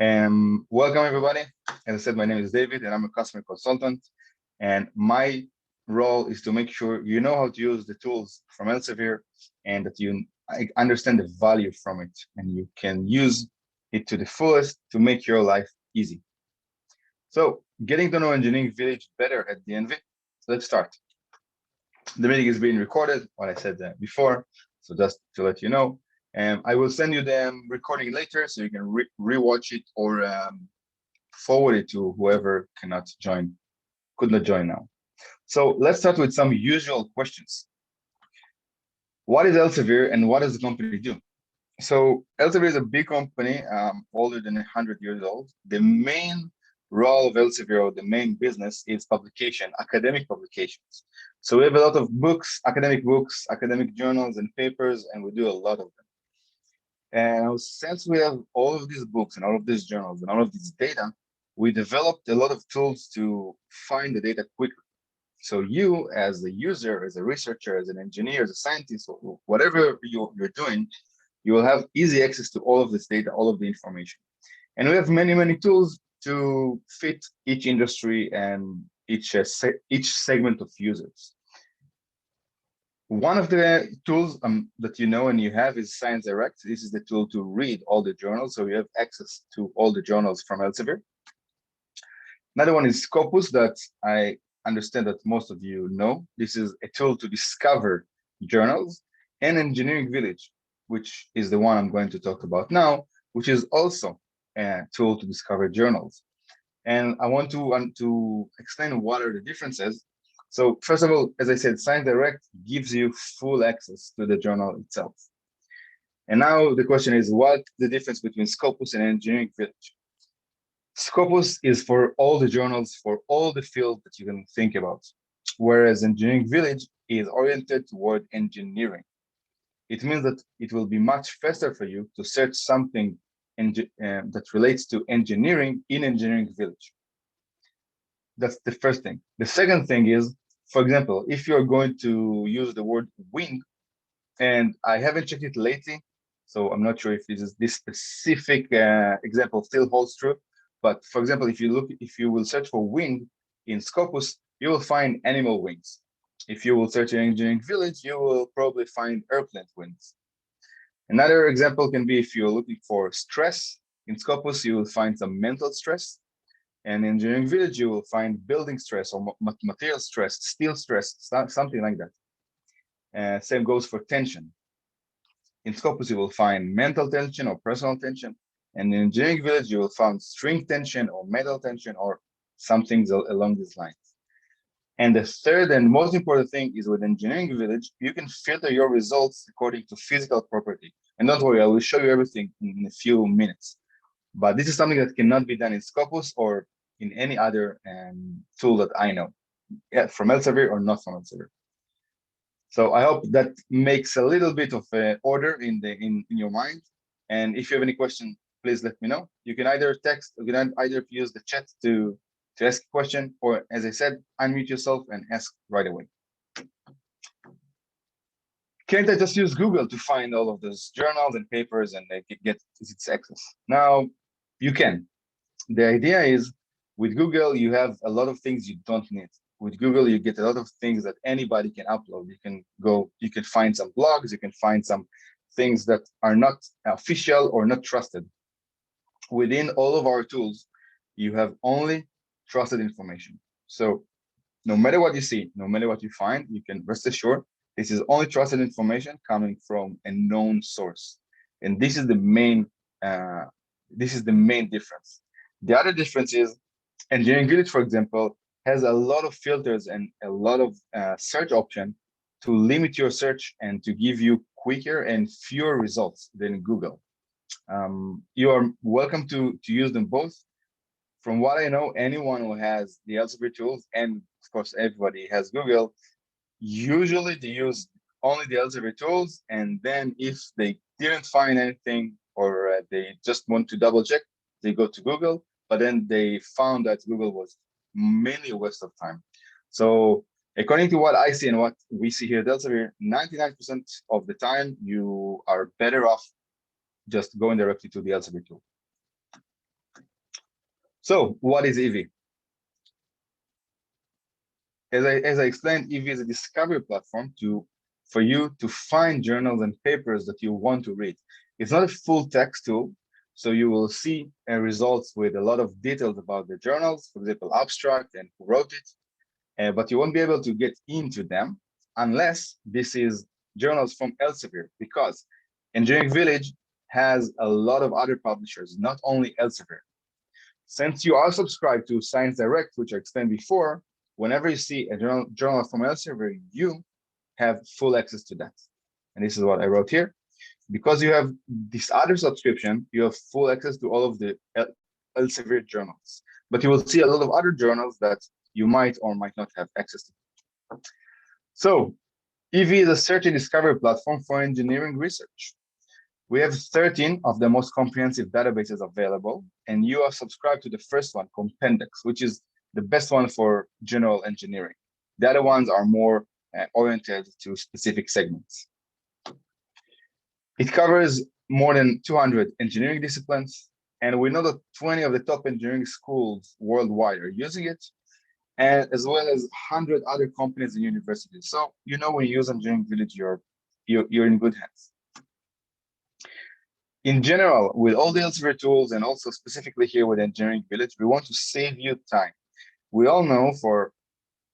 Welcome everybody. As I said, my name is David and I'm a customer consultant. And my role is to make sure you know how to use the tools from Elsevier and that you understand the value from it and you can use it to the fullest to make your life easy. So getting to know Engineering Village better at DNV. So let's start. The meeting is being recorded, what I said before. So just to let you know, I will send you the recording later so you can rewatch it or forward it to whoever could not join now. So let's start with some usual questions. What is Elsevier and what does the company do? So Elsevier is a big company, older than 100 years old. The main role of Elsevier, the main business, is publication, academic publications. So we have a lot of books, academic journals and papers, and we do a lot of them. And since we have all of these books and all of these journals and all of this data, we developed a lot of tools to find the data quickly. So you, as a user, as a researcher, as an engineer, as a scientist, or whatever you're doing, you will have easy access to all of this data, all of the information. And we have many, many tools to fit each industry and each segment of users. One of the tools that you know and you have is Science Direct. This is the tool to read all the journals, so you have access to all the journals from Elsevier. Another one is Scopus that I understand that most of you know. This is a tool to discover journals, and Engineering Village, which is the one I'm going to talk about now, which is also a tool to discover journals. And I want to explain what are the differences. So first of all, as I said, Science Direct gives you full access to the journal itself. And now the question is, what's the difference between Scopus and Engineering Village? Scopus is for all the journals, for all the fields that you can think about, whereas Engineering Village is oriented toward engineering. It means that it will be much faster for you to search something that relates to engineering in Engineering Village. That's the first thing. The second thing is, for example, if you're going to use the word wind, and I haven't checked it lately, so I'm not sure if this specific example still holds true. But for example, if you will search for wind in Scopus, you will find animal wings. If you will search in Engineering Village, you will probably find airplane wings. Another example can be if you're looking for stress in Scopus, you will find some mental stress. And in Engineering Village, you will find building stress or material stress, steel stress, something like that. Same goes for tension. In Scopus, you will find mental tension or personal tension. And in Engineering Village, you will find string tension or metal tension or something along these lines. And the third and most important thing is with Engineering Village, you can filter your results according to physical property. And don't worry, I will show you everything in a few minutes. But this is something that cannot be done in Scopus or in any other tool that I know, from Elsevier or not from Elsevier. So I hope that makes a little bit of order in your mind. And if you have any question, please let me know. You can either text, you can either use the chat to ask a question, or as I said, unmute yourself and ask right away. Can't I just use Google to find all of those journals and papers and get its access? Now, you can. The idea is with Google, you have a lot of things you don't need. With Google, you get a lot of things that anybody can upload. You can find some blogs, you can find some things that are not official or not trusted. Within all of our tools, you have only trusted information. So no matter what you see, no matter what you find, you can rest assured this is only trusted information coming from a known source. And this is the main difference. The other difference is Engineering Village, for example, has a lot of filters and a lot of search options to limit your search and to give you quicker and fewer results than Google. You are welcome to use them both. From what I know, anyone who has the Elsevier tools, and of course everybody has Google, usually they use only the Elsevier tools, and then if they didn't find anything or they just want to double check, they go to Google, but then they found that Google was mainly a waste of time. So according to what I see and what we see here at Elsevier, 99% of the time you are better off just going directly to the Elsevier tool. So what is EV? As I explained, EV is a discovery platform for you to find journals and papers that you want to read. It's not a full text tool, so you will see results with a lot of details about the journals, for example, abstract and who wrote it, but you won't be able to get into them unless this is journals from Elsevier, because Engineering Village has a lot of other publishers, not only Elsevier. Since you are subscribed to Science Direct, which I explained before, whenever you see a journal from Elsevier, you have full access to that. And this is what I wrote here. Because you have this other subscription, you have full access to all of the Elsevier journals. But you will see a lot of other journals that you might or might not have access to. So EV is a search and discovery platform for engineering research. We have 13 of the most comprehensive databases available, and you are subscribed to the first one, Compendex, which is the best one for general engineering. The other ones are more oriented to specific segments. It covers more than 200 engineering disciplines, and we know that 20 of the top engineering schools worldwide are using it, and as well as 100 other companies and universities. So you know when you use Engineering Village, you're in good hands. In general, with all the Elsevier tools and also specifically here with Engineering Village, we want to save you time. We all know for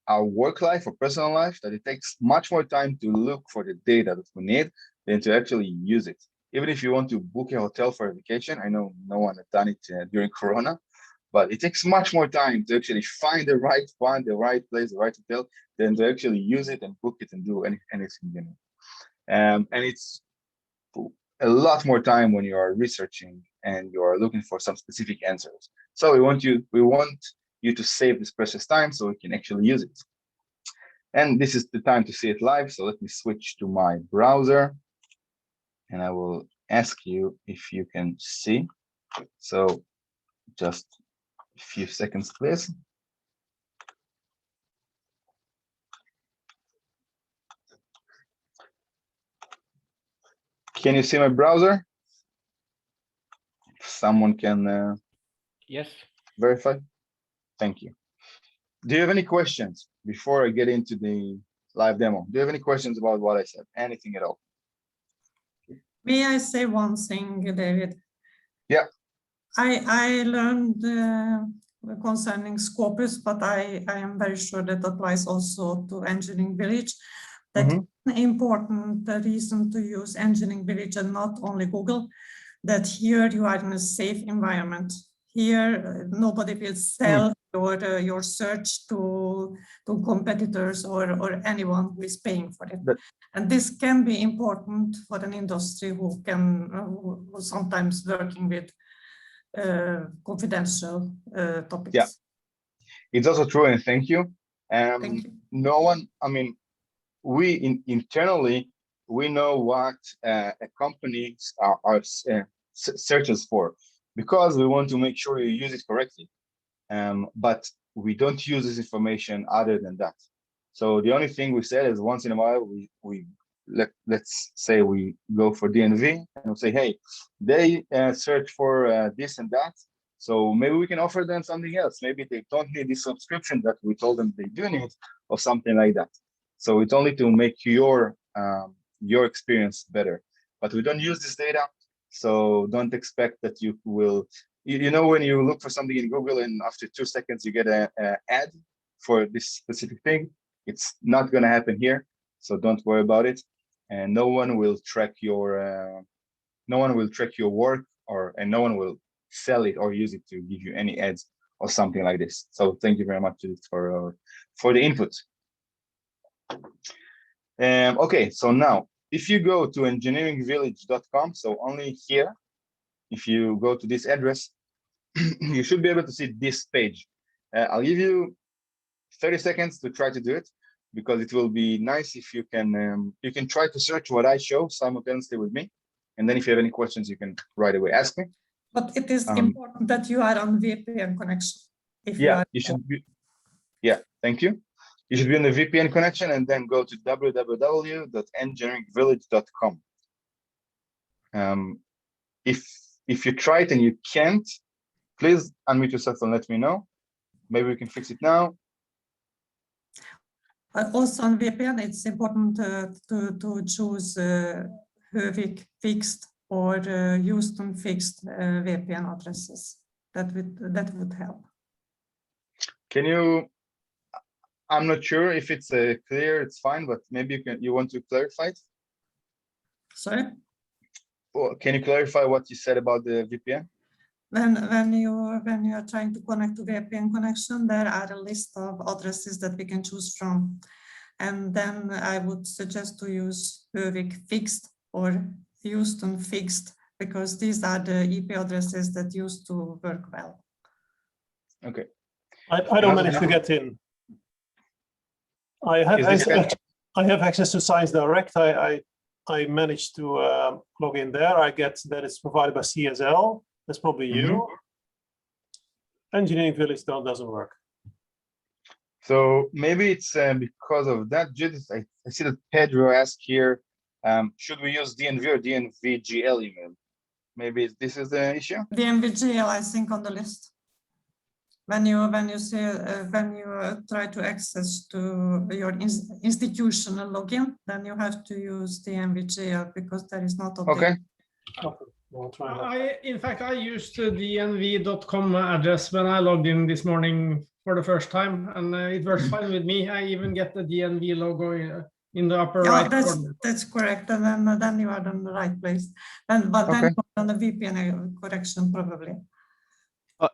our work life or personal life that it takes much more time to look for the data that we need than to actually use it. Even if you want to book a hotel for a vacation, I know no one has done it during Corona, but it takes much more time to actually find the right one, the right place, the right hotel, than to actually use it and book it and do anything you need. And it's a lot more time when you are researching and you are looking for some specific answers. So we want you to save this precious time so we can actually use it. And this is the time to see it live. So let me switch to my browser and I will ask you if you can see. So just a few seconds, please. Can you see my browser? If someone can yes, verify. Thank you. Do you have any questions before I get into the live demo? Do you have any questions about what I said? Anything at all? May I say one thing, David? Yeah. I learned concerning Scopus, but I am very sure that applies also to Engineering Village. That an important reason to use Engineering Village and not only Google, that here you are in a safe environment. Here, nobody will sell your search to competitors or anyone who is paying for it. And this can be important for an industry who sometimes working with confidential topics. Yeah, it's also true, and thank you. Thank you. No one, I mean, we internally, we know what a company searches for, because we want to make sure you use it correctly. But we don't use this information other than that. So the only thing we said is once in a while, let's say we go for DNV and we'll say, hey, they search for this and that. So maybe we can offer them something else. Maybe they don't need this subscription that we told them they do need, or something like that. So it's only to make your experience better. But we don't use this data, so don't expect that you will. You know, when you look for something in Google and after 2 seconds you get an ad for this specific thing, it's not going to happen here. So don't worry about it, and no one will track your work, and no one will sell it or use it to give you any ads or something like this. So thank you very much for the input. Okay, so now if you go to engineeringvillage.com, so only here, if you go to this address, you should be able to see this page. I'll give you 30 seconds to try to do it, because it will be nice if you can try to search what I show simultaneously with me. And then if you have any questions, you can right away ask me. But it is important that you are on VPN connection. You should be. Yeah, thank you. You should be on the VPN connection and then go to www.engineeringvillage.com. If you try it and you can't please unmute yourself and let me know. Maybe we can fix it now. Also on VPN, it's important to choose Hövik fixed or Houston fixed VPN addresses. That would help. Can you? I'm not sure if it's clear. It's fine, but maybe you want to clarify it. Sorry. Well, can you clarify what you said about the VPN? When you are trying to connect to VPN connection, there are a list of addresses that we can choose from, and then I would suggest to use Hövik fixed or Houston fixed, because these are the IP addresses that used to work well. Okay. I don't manage to get in. I have access to Science Direct. I managed to log in there. I get that it's provided by CSL. That's probably you. Engineering Village doesn't work. So maybe it's because of that. Judith, I see that Pedro asked here, should we use DNV or DNVGL email? Maybe this is the issue. DNVGL, I think, on the list. When you try to access to your institutional login, then you have to use DNVGL because there is not. Okay. We'll try that. In fact, I used the dnv.com address when I logged in this morning for the first time, and it works fine with me. I even get the DNV logo in the upper right corner. That's correct, and then you are on the right place. But then on the VPN connection probably.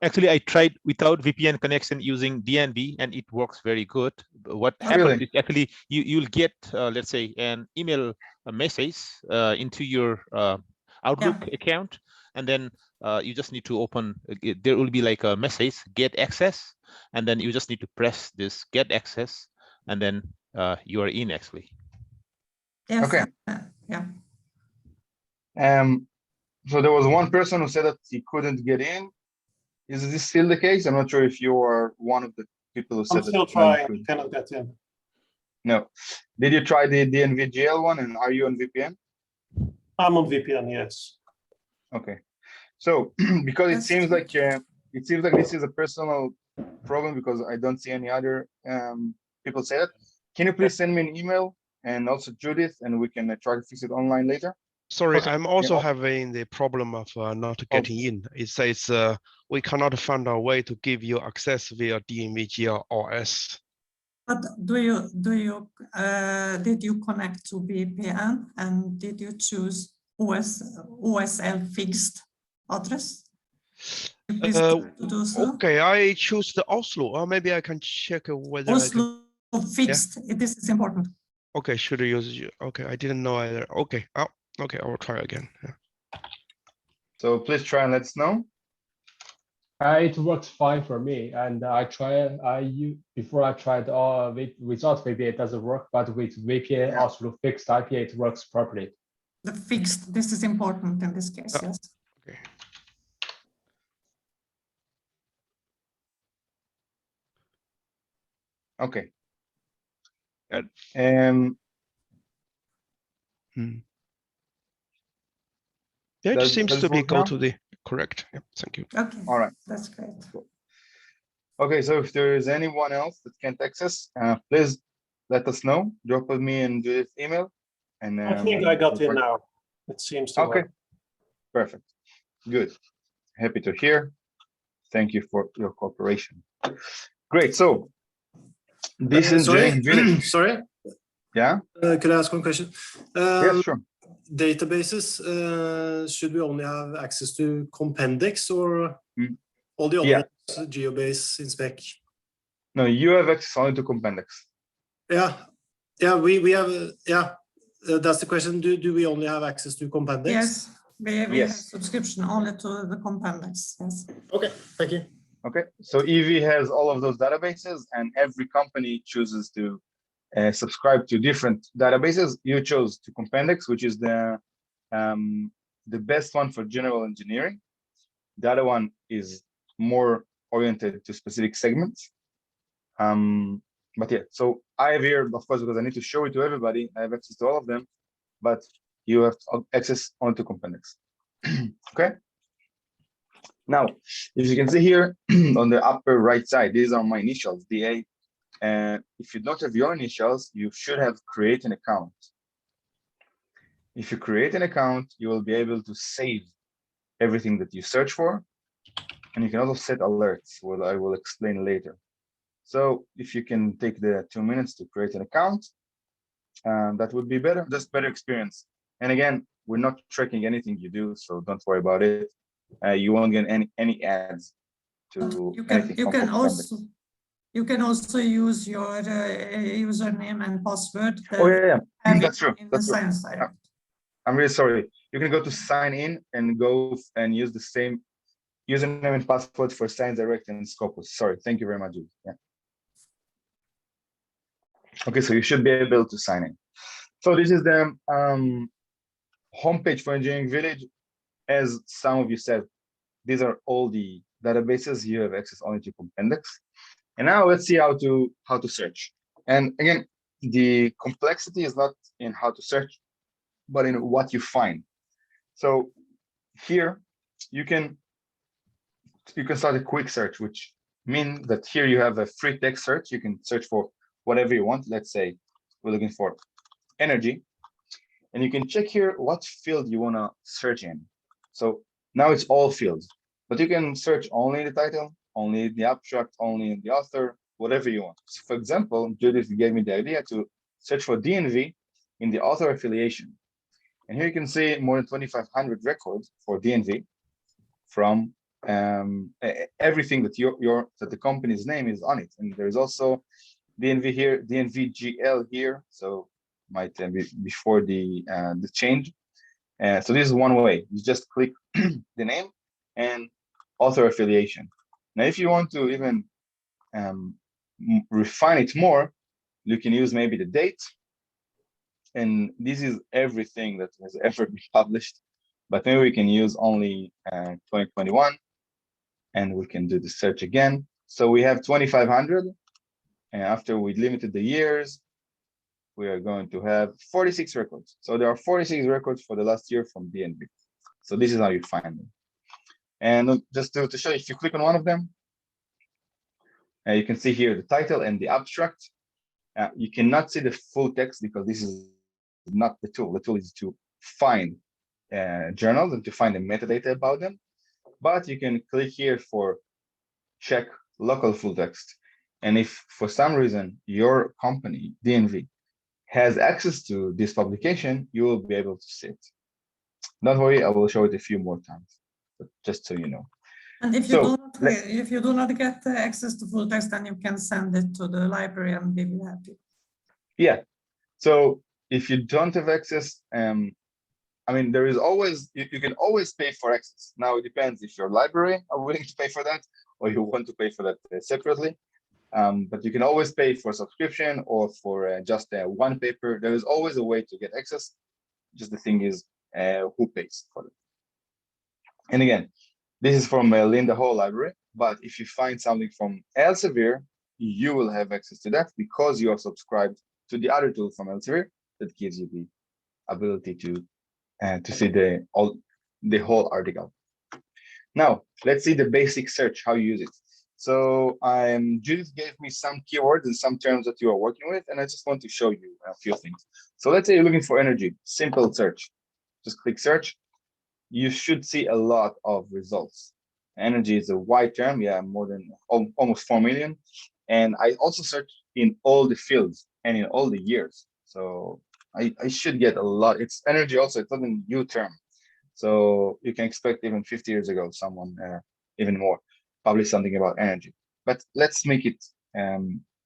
Actually, I tried without VPN connection using DNV, and it works very good. What happens is actually you'll get, let's say, an email message into your Outlook account, and then you just need to open. There will be like a message, get access, and then you just need to press this get access, and then you are in actually. Yes. Okay. Yeah. So there was one person who said that he couldn't get in. Is this still the case? I'm not sure if you are one of the people who said that. I'm still trying. Cannot get in. No. Did you try the DNVGL one, and are you on VPN? I'm on VPN, yes. Okay. So because it seems like this is a personal problem, because I don't see any other people say that. Can you please send me an email, and also Judith, and we can try to fix it online later? Sorry, I'm also having the problem of not getting in. It says we cannot find a way to give you access via DNVGL OS. But did you connect to VPN, and did you choose OSL fixed address? Okay, I choose the Oslo. Or maybe I can check whether Oslo fixed. Yeah. This is important. Okay, should I use? Okay, I didn't know either. Okay, okay, I will try again. Yeah. So please try and let us know. It works fine for me, and before I tried without VPN it doesn't work, but with VPN Oslo fixed IP it works properly. The fixed, this is important in this case, yes. Okay. Okay. Good. Yeah, it seems to be go to the correct. Yeah, thank you. Okay. All right. That's great. Cool. Okay, so if there is anyone else that can't access, please let us know. Drop me and Judith's email. And I think I got in now. It seems to work. Perfect. Good. Happy to hear. Thank you for your cooperation. Great. So this is sorry. Yeah. Could I ask one question? Yes, sure. Databases, should we only have access to Compendex or all the other GeoBase in spec? No, you have access only to Compendex. We have that's the question. Do we only have access to Compendex? Yes, we have subscription only to the Compendex. Yes. Okay, thank you. Okay, so EV has all of those databases, and every company chooses to subscribe to different databases. You chose to Compendex, which is the best one for general engineering. The other one is more oriented to specific segments. But yeah, so I have here, of course, because I need to show it to everybody, I have access to all of them, but you have access onto Compendex. Okay. Now, if you can see here on the upper right side, these are my initials, DA. And if you don't have your initials, you should have created an account. If you create an account, you will be able to save everything that you search for. And you can also set alerts, what I will explain later. So if you can take the 2 minutes to create an account, that would be better, just better experience. And again, we're not tracking anything you do, so don't worry about it. You won't get any ads to anything. You can also use your username and password. Oh yeah, that's true. In That's the true. Science Direct. I'm really sorry. You can go to sign in and go and use the same username and password for Science Direct and Scopus. Sorry, thank you very much. Yeah. Okay, so you should be able to sign in. So this is the homepage for Engineering Village. As some of you said, these are all the databases you have access only to Compendex. And now let's see how to search. And again, the complexity is not in how to search, but in what you find. So here you can start a quick search, which means that here you have a free text search. You can search for whatever you want. Let's say we're looking for energy, and you can check here what field you want to search in. So now it's all fields, but you can search only the title, only the abstract, only the author, whatever you want. So for example, Judith gave me the idea to search for DNV in the author affiliation. And here you can see more than 2,500 records for DNV from everything that that the company's name is on it. And there's also DNV here, DNVGL here. So might be before the change. So this is one way. You just click the name and author affiliation. Now, if you want to even refine it more, you can use maybe the date. And this is everything that has ever been published. But maybe we can use only 2021, and we can do the search again. So we have 2,500. And after we limited the years, we are going to have 46 records. So there are 46 records for the last year from DNV. So this is how you find them. And just to show you, if you click on one of them, you can see here the title and the abstract. You cannot see the full text because this is not the tool. The tool is to find journals and to find the metadata about them. But you can click here for check local full text. And if for some reason your company, DNV, has access to this publication, you will be able to see it. Don't worry, I will show it a few more times, but just so you know. And if you do not get access to full text, then you can send it to the library and they will be happy. Yeah. So if you don't have access, I mean, there is always, you can always pay for access. Now it depends if your library are willing to pay for that or you want to pay for that separately. But you can always pay for subscription or for just one paper. There is always a way to get access. Just the thing is who pays for it. And again, this is from Linda Hall library. But if you find something from Elsevier, you will have access to that because you are subscribed to the other tool from Elsevier that gives you the ability to see the whole article. Now, let's see the basic search, how you use it. So Judith gave me some keywords and some terms that you are working with, and I just want to show you a few things. So let's say you're looking for energy, simple search. Just click search. You should see a lot of results. Energy is a wide term, yeah, more than almost 4 million. And I also search in all the fields and in all the years. So I should get a lot. It's energy also, it's not a new term. So you can expect even 50 years ago, someone even more published something about energy. But let's make it,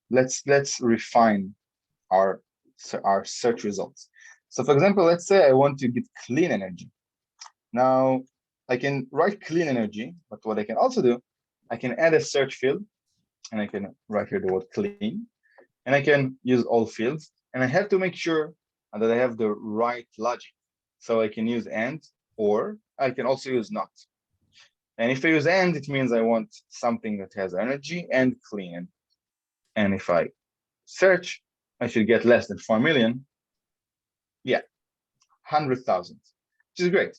let's refine our search results. So for example, let's say I want to get clean energy. Now I can write clean energy, but what I can also do, I can add a search field and I can write here the word clean, and I can use all fields, and I have to make sure that I have the right logic. So I can use and, or I can also use not. And if I use and, it means I want something that has energy and clean. And if I search, I should get less than 4 million. Yeah, 100,000, which is great.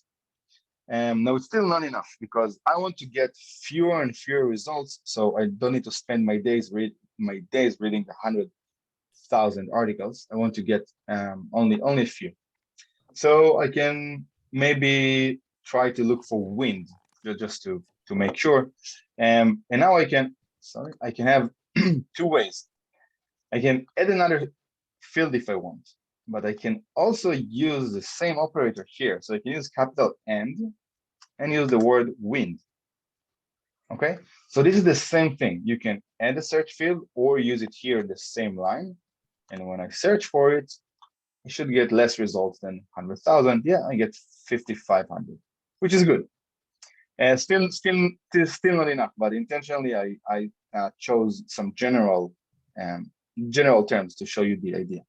No, it's still not enough because I want to get fewer and fewer results, so I don't need to spend my days reading 100,000 articles. I want to get only a few. So I can maybe try to look for wind just to make sure. And now I can have two ways. I can add another field if I want, but I can also use the same operator here. So I can use capital N and use the word wind. Okay, so this is the same thing. You can add a search field or use it here in the same line. And when I search for it, I should get less results than 100,000. Yeah, I get 5,500, which is good. Still not enough, but intentionally I chose some general terms to show you the idea.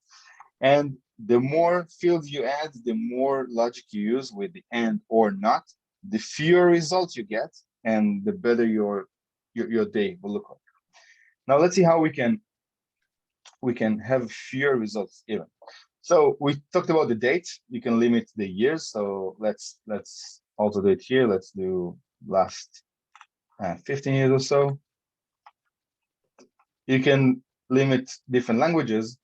And the more fields you add, the more logic you use with the and or not, the fewer results you get, and the better your day will look like. Now let's see how we can have fewer results even. So we talked about the date. You can limit the years. So let's also do it here. Let's do last 15 years or so. You can limit different languages.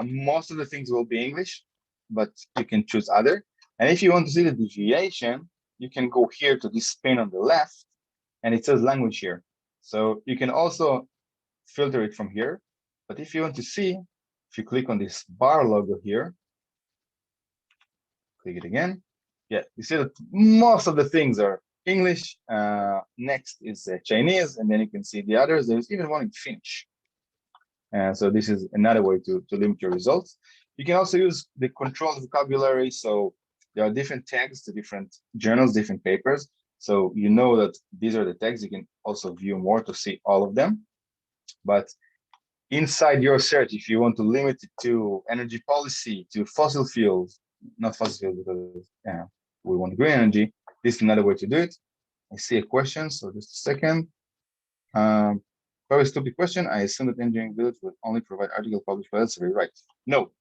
Most of the things will be English, but you can choose other. And if you want to see the deviation, you can go here to this pane on the left, and it says language here. So you can also filter it from here. But if you want to see, if you click on this bar logo here, click it again. Yeah, you see that most of the things are English. Next is Chinese, and then you can see the others. There's even one in Finnish. So this is another way to limit your results. You can also use the controlled vocabulary. So there are different tags to different journals, different papers. So you know that these are the tags. You can also view more to see all of them. But inside your search, if you want to limit it to energy policy, to fossil fuels, not fossil fuels because we want green energy, this is another way to do it. I see a question, so just a second. Very stupid question. I assume that Engineering Village will only provide articles published by Elsevier, right? No.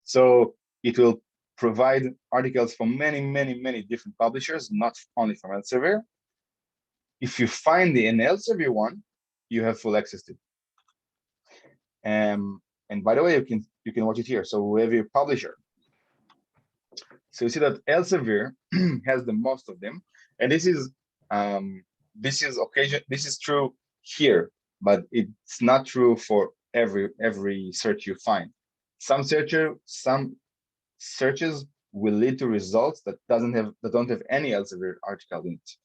So it will provide articles from many different publishers, not only from Elsevier. If you find an Elsevier one, you have full access to it. And by the way, you can watch it here. So we have your publisher. So you see that Elsevier has the most of them, and this is true here, but it's not true for every search you find. Some searches will lead to results that don't have any Elsevier article in it.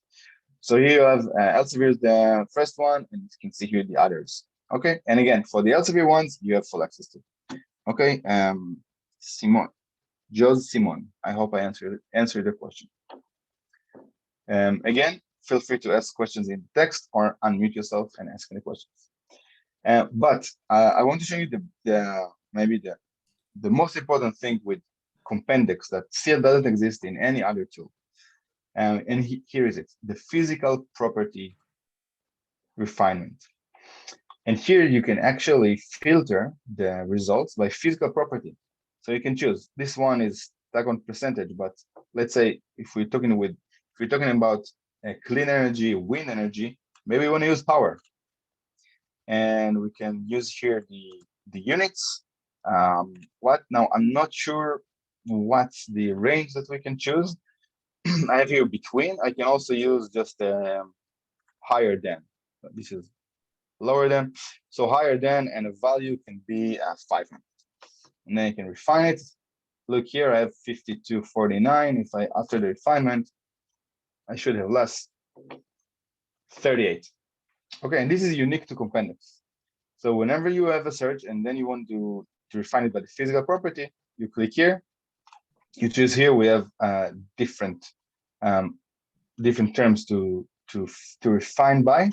So here you have Elsevier is the first one, and you can see here the others. Okay, and again, for the Elsevier ones, you have full access to. Okay, Simon. I hope I answered the question. Again, feel free to ask questions in text or unmute yourself and ask any questions. But I want to show you maybe the most important thing with Compendex that still doesn't exist in any other tool. And here is it, the physical property refinement. And here you can actually filter the results by physical property. So you can choose, this one is tag on percentage, but let's say if we're talking about clean energy, wind energy, maybe we want to use power. And we can use here the units. Now I'm not sure what's the range that we can choose. I have here between. I can also use just higher than. This is lower than. So higher than, and a value can be 500. And then you can refine it. Look here, I have 5249. If I after the refinement, I should have less 38. Okay, and this is unique to Compendex. So whenever you have a search and then you want to refine it by the physical property, you click here. You choose here. We have different terms to refine by.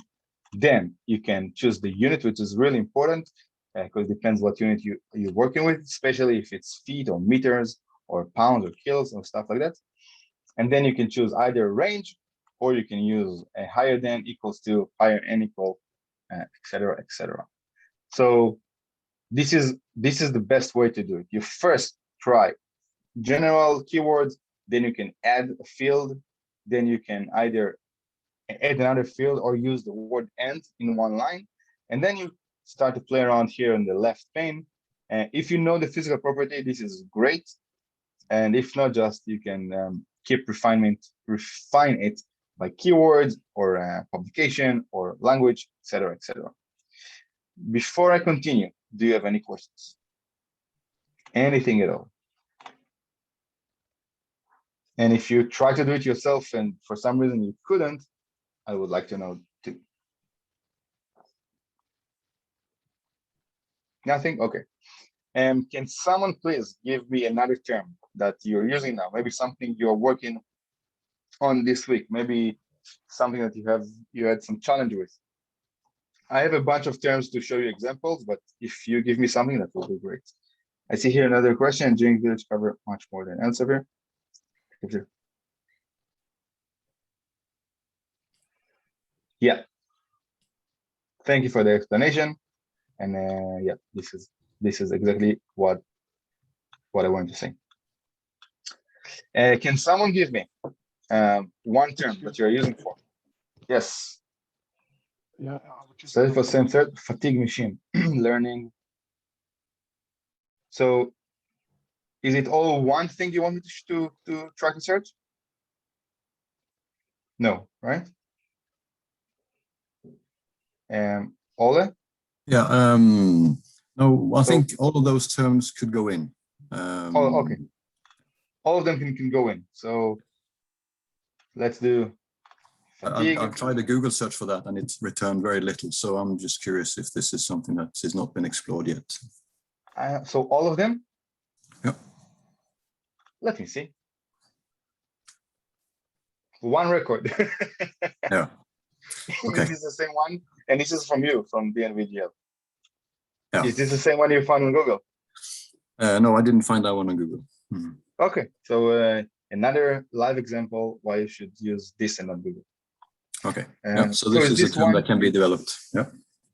Then you can choose the unit, which is really important because it depends what unit you're working with, especially if it's feet or meters or pounds or kilos or stuff like that. And then you can choose either range, or you can use a higher than equals to, higher and equal, etc., etc. So this is the best way to do it. You first try general keywords, then you can add a field, then you can either add another field or use the word and in one line. And then you start to play around here in the left pane. If you know the physical property, this is great. And if not, just you can keep refine it by keywords or publication or language, etc., etc. Before I continue, do you have any questions? Anything at all? And if you try to do it yourself and for some reason you couldn't, I would like to know too. Nothing? Okay. Can someone please give me another term that you're using now? Maybe something you're working on this week, maybe something that you had some challenge with. I have a bunch of terms to show you examples, but if you give me something, that will be great. I see here another question. Engineering Village cover much more than Elsevier. Yeah. Thank you for the explanation. And yeah, this is exactly what I wanted to say. Can someone give me one term that you're using for? Yes. Yeah. So for same third, fatigue machine learning. So is it all one thing you want me to try to search? No, right? Ole? Yeah. No, I think all of those terms could go in. Oh, okay. All of them can go in. So let's do fatigue. I've tried a Google search for that and it's returned very little. So I'm just curious if this is something that has not been explored yet. So all of them? Yeah. Let me see. One record. Yeah. Okay. This is the same one, and this is from you, from DNV. Yeah. Is this the same one you found on Google? No, I didn't find that one on Google. Mm-hmm. Okay, so another live example why you should use this and not Google. Okay. Yeah. So this is a term that can be developed. Yeah.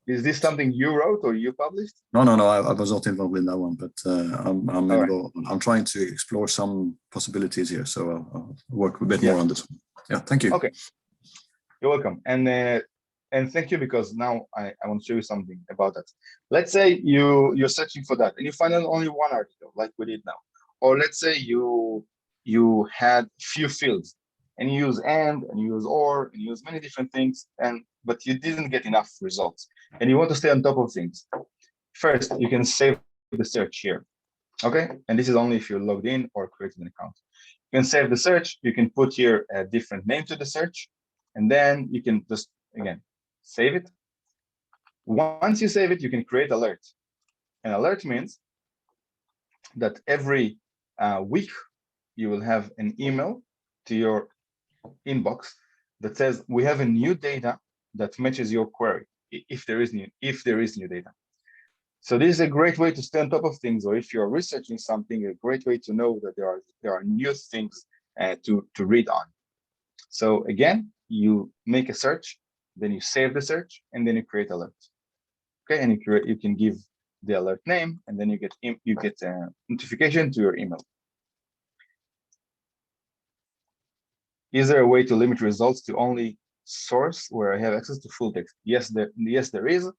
Is this something you wrote or you published? No. I was not involved in that one, but I'm involved. Right. I'm trying to explore some possibilities here, so I'll work a bit more on this one. Yeah. Thank you. Okay. You're welcome. And thank you, because now I want to show you something about that. Let's say you're searching for that and you find only one article like we did now. Or let's say you had few fields and you use and you use or and you use many different things, but you didn't get enough results and you want to stay on top of things. First, you can save the search here. Okay, and this is only if you're logged in or created an account. You can save the search. You can put here a different name to the search, and then you can just again save it. Once you save it, you can create alert. An alert means that every week you will have an email to your inbox that says we have a new data that matches your query, if there is new data. So this is a great way to stay on top of things, or if you're researching something, a great way to know that there are new things to read on. So again, you make a search, then you save the search, and then you create alert. Okay, and you can give the alert name, and then you get a notification to your email. Is there a way to limit results to only source where I have access to full text? Yes, there is.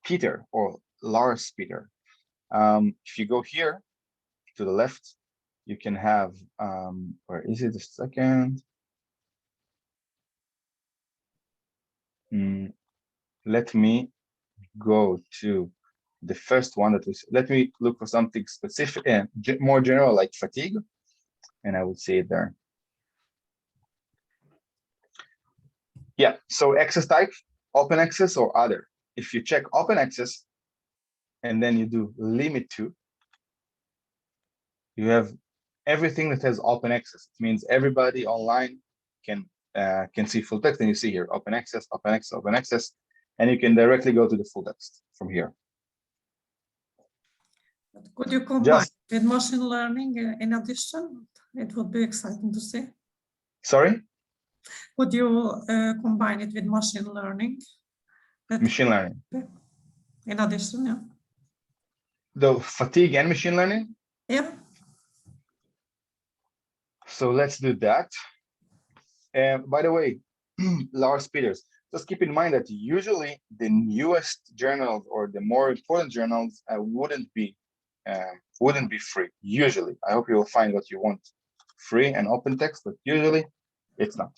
Peter or Lars Peter. If you go here to the left, you can have, where is it? A second. Let me go to the first one that was, let me look for something specific and more general like fatigue, and I would see it there. Yeah, so access type, open access or other. If you check open access and then you do limit to, you have everything that has open access. It means everybody online can see full text, and you see here open access, open access, open access, and you can directly go to the full text from here. Could you combine with machine learning in addition? It would be exciting to see. Sorry? Could you combine it with machine learning? Machine learning. In addition, yeah. The fatigue and machine learning? Yeah. So let's do that. By the way, Lars Peters, just keep in mind that usually the newest journals or the more important journals wouldn't be free. Usually, I hope you will find what you want free and open text, but usually it's not.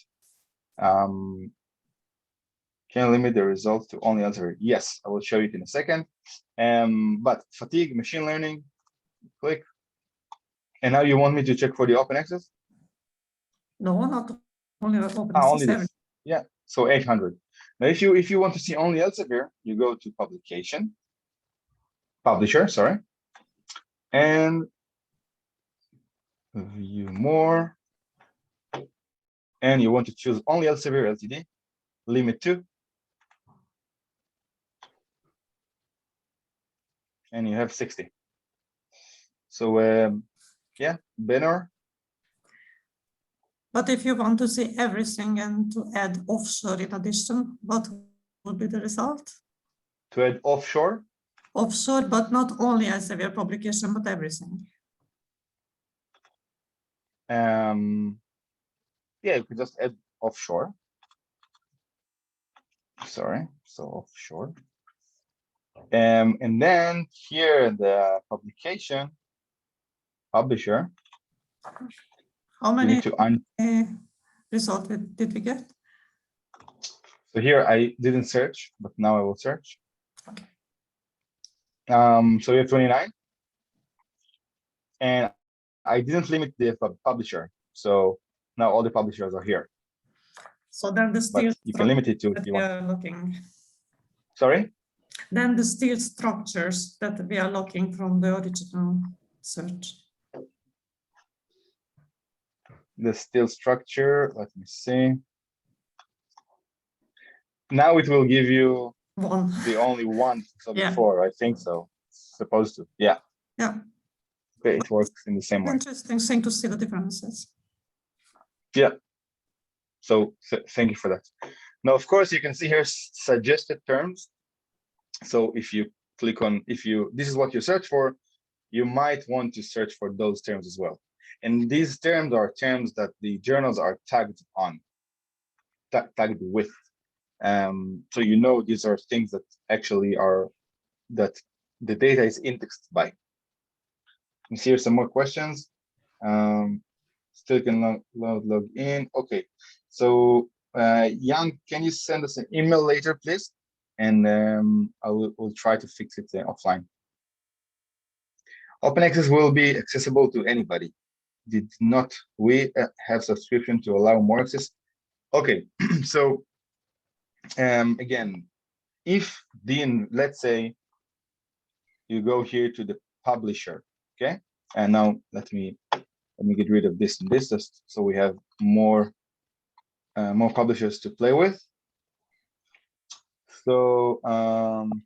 Can you limit the results to only Elsevier? Yes, I will show you in a second. But fatigue, machine learning, click. And now you want me to check for the open access? No, not only open Only access. this. Yeah, so 800. Now, if you want to see only Elsevier, you go to publisher, sorry, and view more. And you want to choose only Elsevier Ltd, limit to. And you have 60. So yeah, banner. But if you want to see everything and to add offshore in addition, what would be the result? To add offshore? Offshore, but not only Elsevier publication, but everything. Yeah, you could just add offshore. Sorry, so offshore. And then here the publisher. How many results did we get? So here I didn't search, but now I will search. Okay. So we have 29. And I didn't limit the publisher. So now all the publishers are here. So then the steel you can limit it to if you want. Looking. Sorry? Then the steel structures that we are looking from the original search. The steel structure, let me see. Now it will give you the only one. So before, I think so. It's supposed to, yeah. Yeah. Okay, it works in the same way. Interesting thing to see the differences. Yeah. So thank you for that. Now, of course, you can see here suggested terms. So if you click on, this is what you search for, you might want to search for those terms as well. And these terms are terms that the journals are tagged with. So you know these are things that actually are, that the data is indexed by. You see here some more questions. Still can log in. Okay, so Jan, can you send us an email later, please? And we'll try to fix it offline. Open access will be accessible to anybody. Did not we have subscription to allow more access? Okay, so again, if let's say you go here to the publisher, okay, and now let me get rid of this and this just so we have more publishers to play with. So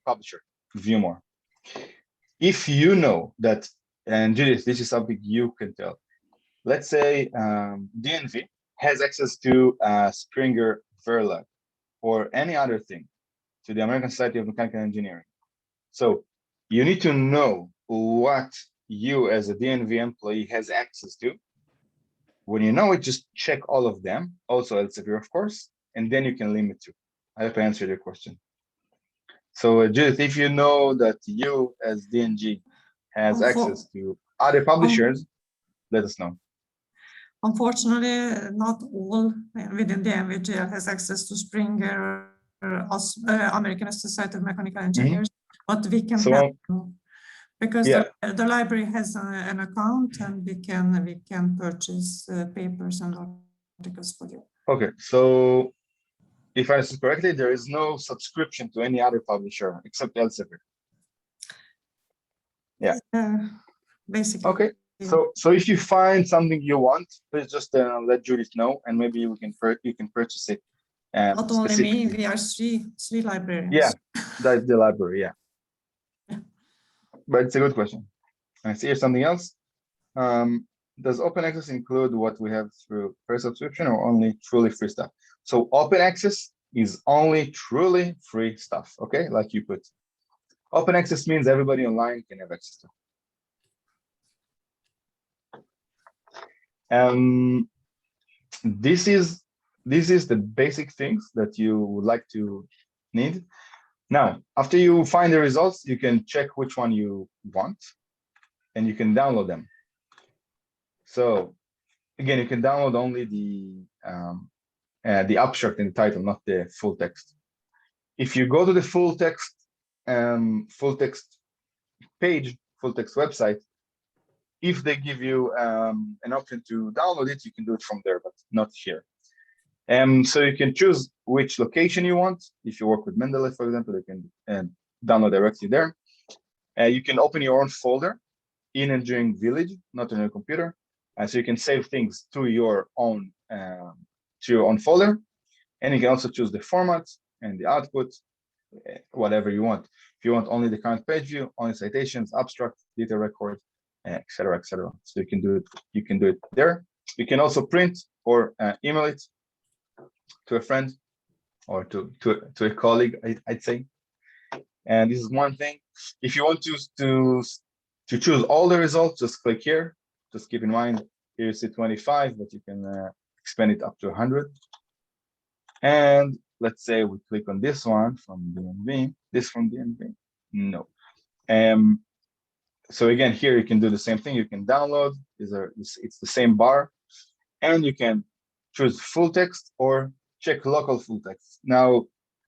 publisher, view more. If you know that, and Judith, this is something you can tell. Let's say DNV has access to Springer Verlag or any other thing, to the American Society of Mechanical Engineering. So you need to know what you as a DNV employee has access to. When you know it, just check all of them, also Elsevier, of course, and then you can limit to. I hope I answered your question. So Judith, if you know that you as DNG has access to other publishers, let us know. Unfortunately, not all within the DNV has access to Springer, American Society of Mechanical Engineers, but we can help them because the library has an account and we can purchase papers and articles for you. Okay, so if I understand correctly, there is no subscription to any other publisher except Elsevier. Yeah. Basically. Okay. So if you find something you want, please just let Judith know, and maybe you can purchase it. Not only me, we are three librarians. Yeah, that's the library. Yeah. But it's a good question. I see here's something else. Does open access include what we have through per subscription or only truly free stuff? So open access is only truly free stuff. Okay, like you put. Open access means everybody online can have access to. This is this is the basic things that you would like to need. Now, after you find the results, you can check which one you want, and you can download them. So again, you can download only the abstract and the title, not the full text. If you go to the full text page, full text website, if they give you an option to download it, you can do it from there, but not here. So you can choose which location you want. If you work with Mendeley, for example, you can download directly there. You can open your own folder in Engineering Village, not on your computer. So you can save things to your own folder, and you can also choose the format and the output, whatever you want. If you want only the current page view, only citations, abstract, detail record, etc., etc. So you can do it. You can do it there. You can also print or email it to a friend or to a colleague, I'd say. And this is one thing. If you want to choose all the results, just click here. Just keep in mind, here you see 25, but you can expand it up to 100. And let's say we click on this one from DNV. This from DNV? No. So again, here you can do the same thing. You can download. It's the same bar, and you can choose full text or check local full text. Now,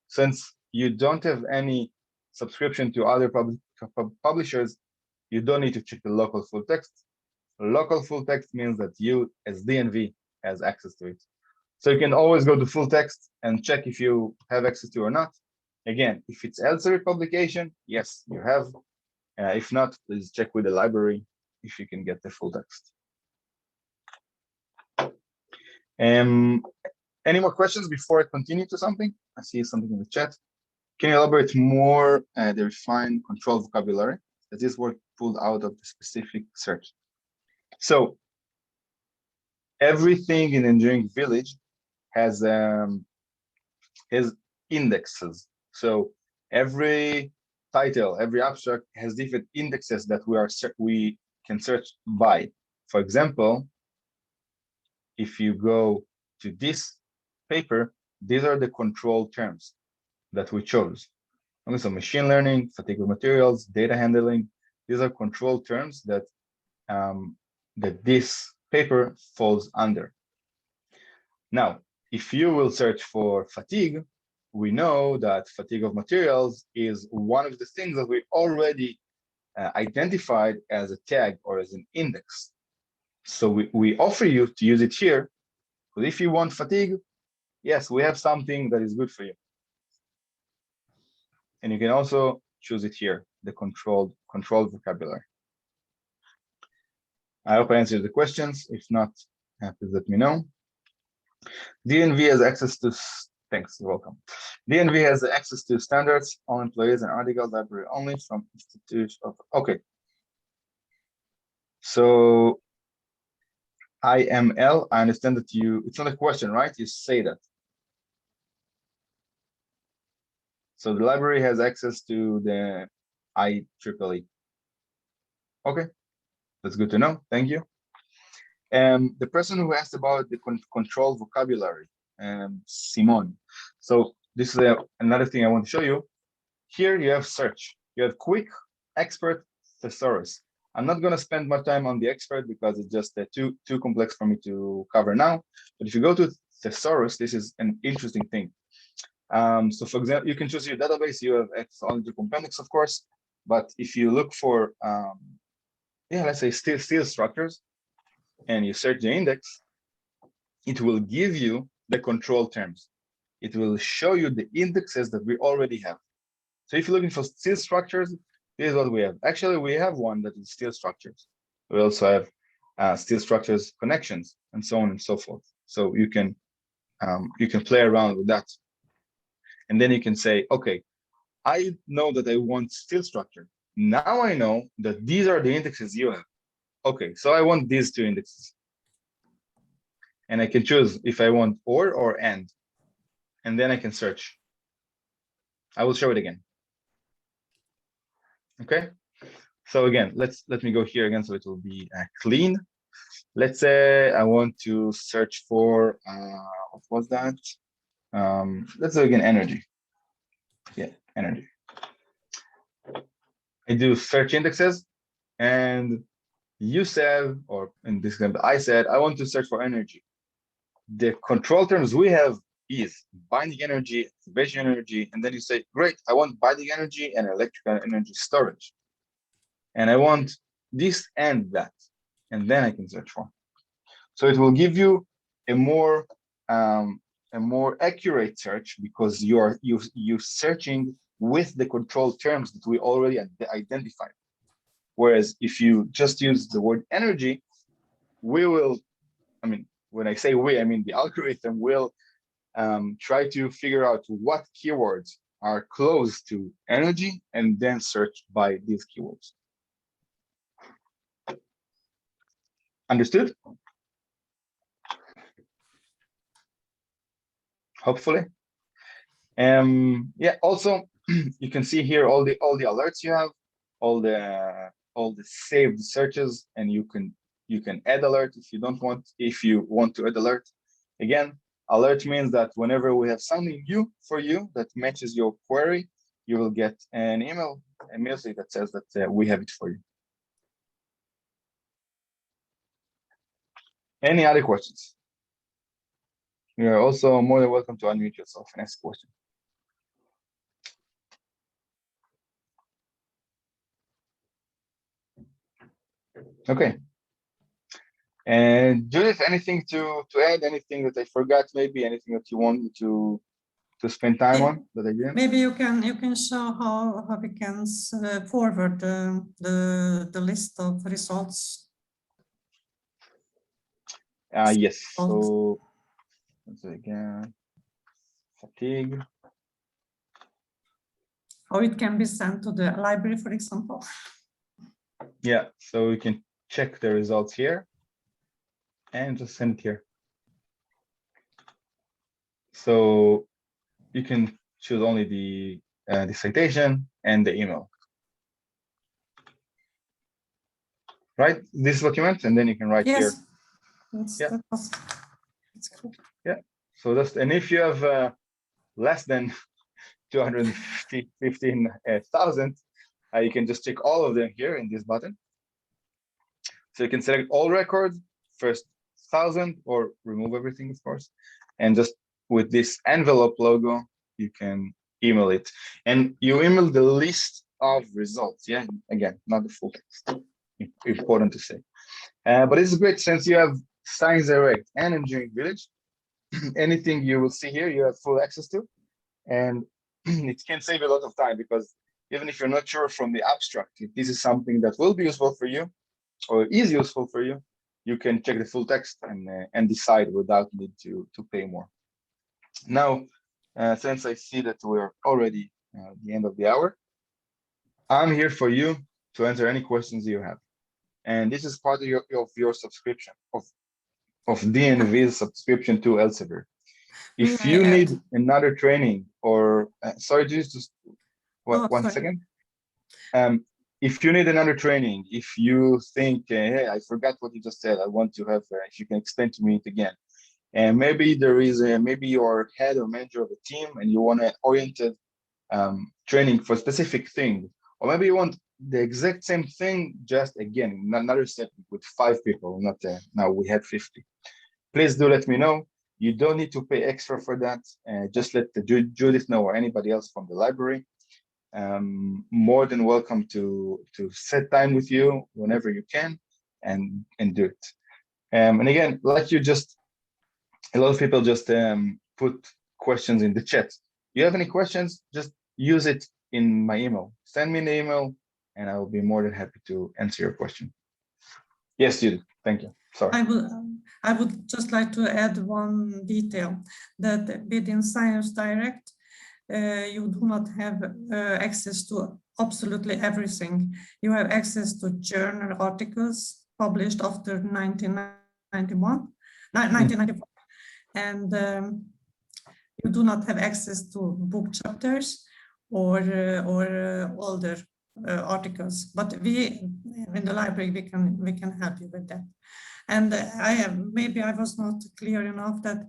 since you don't have any subscription to other publishers, you don't need to check the local full text. Local full text means that you, as DNV, has access to it. So you can always go to full text and check if you have access to it or not. Again, if it's Elsevier publication, yes, you have. If not, please check with the library if you can get the full text. Any more questions before I continue to something? I see something in the chat. Can you elaborate more the refined control vocabulary? That this word pulled out of the specific search. So everything in Engineering Village has indexes. So every title, every abstract has different indexes that we can search by. For example, if you go to this paper, these are the control terms that we chose. Okay, so machine learning, fatigue of materials, data handling, these are control terms that this paper falls under. Now, if you will search for fatigue, we know that fatigue of materials is one of the things that we already identified as a tag or as an index. So we offer you to use it here, but if you want fatigue, yes, we have something that is good for you. And you can also choose it here, the controlled vocabulary. I hope I answered the questions. If not, please let me know. DNV has access to, thanks, you're welcome. DNV has access to standards, all employees and articles, library only from institutes of, okay. So IML, I understand that it's not a question, right? You say that. So the library has access to the IEEE. Okay, that's good to know, thank you. The person who asked about the control vocabulary, Simon. So this is another thing I want to show you. Here you have search. You have quick, expert, thesaurus. I'm not going to spend much time on the expert because it's just too complex for me to cover now. But if you go to thesaurus, this is an interesting thing. So for example, you can choose your database. You have access only to compendex, of course. But if you look for, let's say steel structures, and you search the index, it will give you the control terms. It will show you the indexes that we already have. So if you're looking for steel structures, this is what we have. Actually, we have one that is steel structures. We also have steel structures connections and so on and so forth. So you can play around with that. And then you can say, okay, I know that I want steel structure. Now I know that these are the indexes you have. Okay, so I want these two indexes. And I can choose if I want or and. And then I can search. I will show it again. Okay, so again, let me go here again so it will be clean. Let's say I want to search for, what was that? Let's do again, energy. Yeah, energy. I do search indexes, and you said, or in this example, I said, I want to search for energy. The control terms we have is binding energy, activation energy, and then you say, great, I want binding energy and electrical energy storage. And I want this and that, and then I can search for. So it will give you a more accurate search, because you're searching with the control terms that we already identified. Whereas if you just use the word energy, we will, I mean, when I say we, I mean the algorithm will try to figure out what keywords are close to energy and then search by these keywords. Understood? Hopefully. Yeah, also you can see here all the alerts you have, all the saved searches, and you can add alert if you want to add alert. Again, alert means that whenever we have something new for you that matches your query, you will get an email immediately that says that we have it for you. Any other questions? You are also more than welcome to unmute yourself and ask a question. Okay. And Judith, anything to add? Anything that I forgot? Maybe anything that you want me to spend time on that I didn't? Maybe you can show how we can forward the list of results. Yes. So once again, fatigue. Or it can be sent to the library, for example. Yeah, so we can check the results here and just send it here. So you can choose only the citation and the email. Right? This is what you meant, and then you can write here. Yes, that's cool. Yeah. So that's, and if you have less than 215,000, you can just check all of them here in this button. So you can select all records, first 1,000, or remove everything, of course. And just with this envelope logo, you can email it. And you email the list of results. Yeah, again, not the full text. Important to say. But it's great since you have Science Direct and Engineering Village. Anything you will see here, you have full access to. And it can save a lot of time, because even if you're not sure from the abstract, if this is something that will be useful for you or is useful for you, you can check the full text and decide without need to pay more. Now, since I see that we're already at the end of the hour, I'm here for you to answer any questions you have. And this is part of your subscription, of DNV's subscription to Elsevier. If you need another training, or sorry, just one second. If you need another training, if you think, hey, I forgot what you just said, I want to have, if you can explain to me it again. And maybe there is maybe you're head or manager of a team and you want an oriented training for a specific thing, or maybe you want the exact same thing, just again, another setting with 5 people, not now we have 50. Please do let me know. You don't need to pay extra for that. Just let Judith know, or anybody else from the library. More than welcome to set time with you whenever you can and do it. And again, like a lot of people just put questions in the chat. You have any questions, just use it in my email. Send me an email and I will be more than happy to answer your question. Yes, Judith, thank you. Sorry. I would just like to add one detail, that within Science Direct, you do not have access to absolutely everything. You have access to journal articles published after 1994, and you do not have access to book chapters or older articles, but we in the library we can help you with that. And maybe I was not clear enough that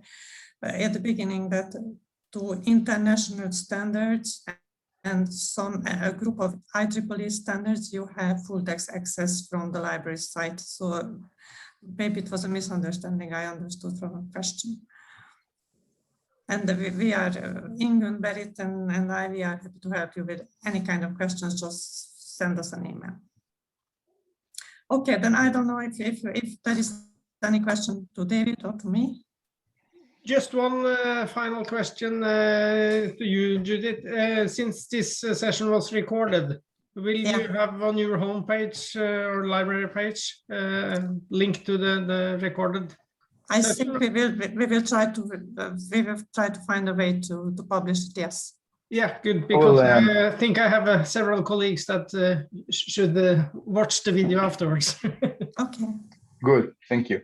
at the beginning that to international standards and a group of IEEE standards, you have full text access from the library site. So maybe it was a misunderstanding I understood from a question. And we are, Ingun, Berit, and I, we are happy to help you with any kind of questions, just send us an email. Okay, then I don't know if there is any question to David or to me. Just one final question to you, Judith. Since this session was recorded, will you have on your homepage or library page link to the recorded? I think we will try to find a way to publish it. Yes. Yeah, good, because I think I have several colleagues that should watch the video afterwards. Okay. Good, thank you.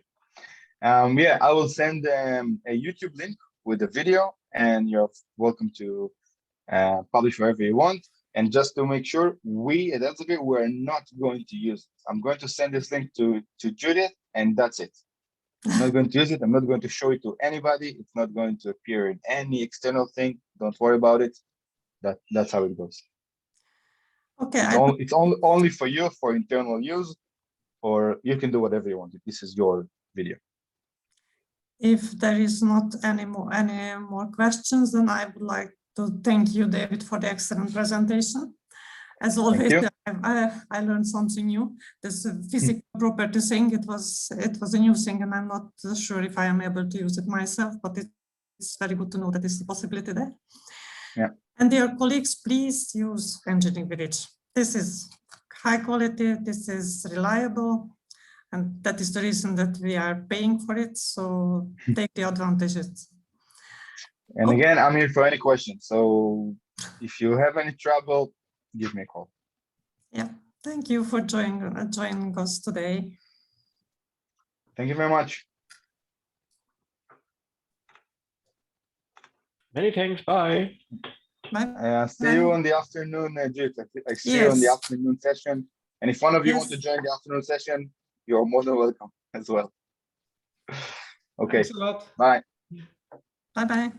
Yeah, I will send a YouTube link with the video, and you're welcome to publish wherever you want. And just to make sure, we at Elsevier, we're not going to use it. I'm going to send this link to Judith, and that's it. I'm not going to use it. I'm not going to show it to anybody. It's not going to appear in any external thing. Don't worry about it. That's how it goes. Okay. It's only for you, for internal use, or you can do whatever you want. This is your video. If there is not any more questions, then I would like to thank you, David, for the excellent presentation. As always, I learned something new. This physical property thing, it was a new thing, and I'm not sure if I am able to use it myself, but it's very good to know that there's a possibility there. Yeah. And dear colleagues, please use Engineering Village. This is high quality, this is reliable, and that is the reason that we are paying for it. So take the advantages. And again, I'm here for any questions. So if you have any trouble, give me a call. Yeah, thank you for joining us today. Thank you very much. Many thanks. Bye. Bye. See you in the afternoon, Judith. I see you in the afternoon session. And if one of you want to join the afternoon session, you're more than welcome as well. Okay. Thanks a lot. Bye. Bye-bye.